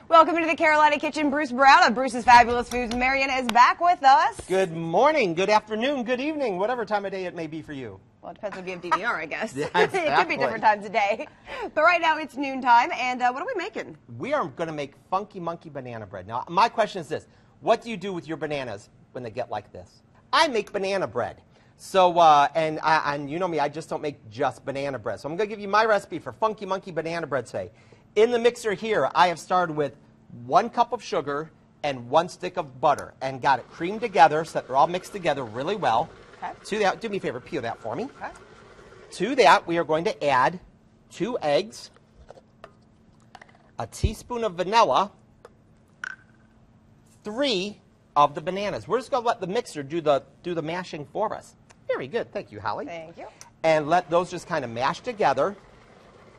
Welcome into the Carolina Kitchen. Bruce Brown of Bruce's Fabulous Foods. Marion is back with us. Good morning, good afternoon, good evening, whatever time of day it may be for you. Well, it depends if you have DVR, I guess. Yeah, exactly. It could be different times of day. But right now it's noontime, and what are we making? We are going to make Funky Monkey banana bread. Now, my question is this. What do you do with your bananas when they get like this? I make banana bread. So, and you know me, I just don't make just banana bread. So I'm going to give you my recipe for Funky Monkey banana bread today. In the mixer here, I have started with 1 cup of sugar and 1 stick of butter and got it creamed together so that they're all mixed together really well. Okay. To that, do me a favor, peel that for me. Okay. To that, we are going to add 2 eggs, a teaspoon of vanilla, 3 of the bananas. We're just going to let the mixer do the mashing for us. Very good. Thank you, Holly. Thank you. And let those just kind of mash together.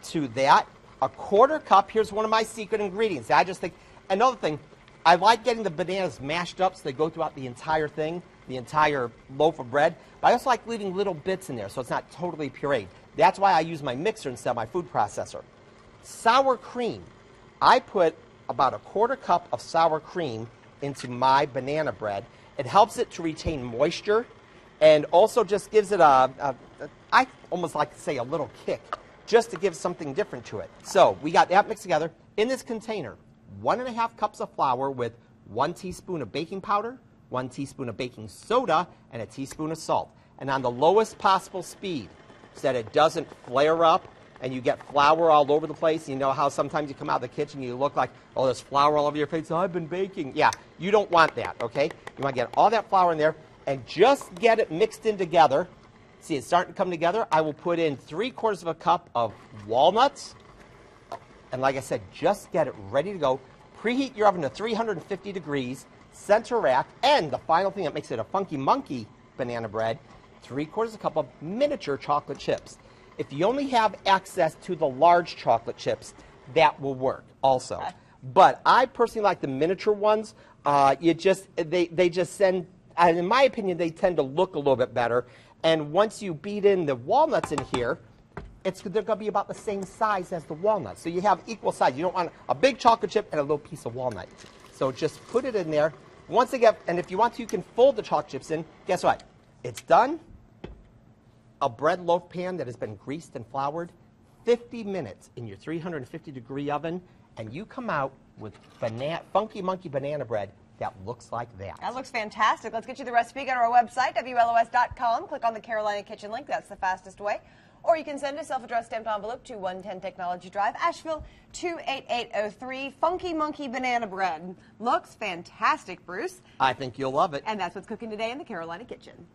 To that, a 1/4 cup. Here's one of my secret ingredients. I just think, another thing, I like getting the bananas mashed up so they go throughout the entire thing, the entire loaf of bread. But I also like leaving little bits in there so it's not totally pureed. That's why I use my mixer instead of my food processor. Sour cream. I put about a 1/4 cup of sour cream into my banana bread. It helps it to retain moisture and also just gives it I almost like to say a little kick, just to give something different to it. So we got that mixed together. In this container, 1½ cups of flour with 1 teaspoon of baking powder, 1 teaspoon of baking soda, and a teaspoon of salt. And on the lowest possible speed so that it doesn't flare up and you get flour all over the place. You know how sometimes you come out of the kitchen and you look like, oh, there's flour all over your face. Oh, I've been baking. Yeah, you don't want that, okay? You want to get all that flour in there and just get it mixed in together. See, it's starting to come together. I will put in 3/4 cup of walnuts. And like I said, just get it ready to go. Preheat your oven to 350 degrees, center rack, and the final thing that makes it a Funky Monkey banana bread, 3/4 cup of miniature chocolate chips. If you only have access to the large chocolate chips, that will work also. Okay. But I personally like the miniature ones. They just send, in my opinion, they tend to look a little bit better. And once you beat in the walnuts in here, they're going to be about the same size as the walnuts. So you have equal size. You don't want a big chocolate chip and a little piece of walnut. So just put it in there. Once they get, and if you want to, you can fold the chocolate chips in. Guess what? It's done. A bread loaf pan that has been greased and floured, 50 minutes in your 350-degree oven, and you come out with Funky Monkey banana bread that looks like that. That looks fantastic. Let's get you the recipe. Go to our website, WLOS.com. Click on the Carolina Kitchen link. That's the fastest way. Or you can send a self-addressed stamped envelope to 110 Technology Drive, Asheville, 28803. Funky Monkey banana bread. Looks fantastic, Bruce. I think you'll love it. And that's what's cooking today in the Carolina Kitchen.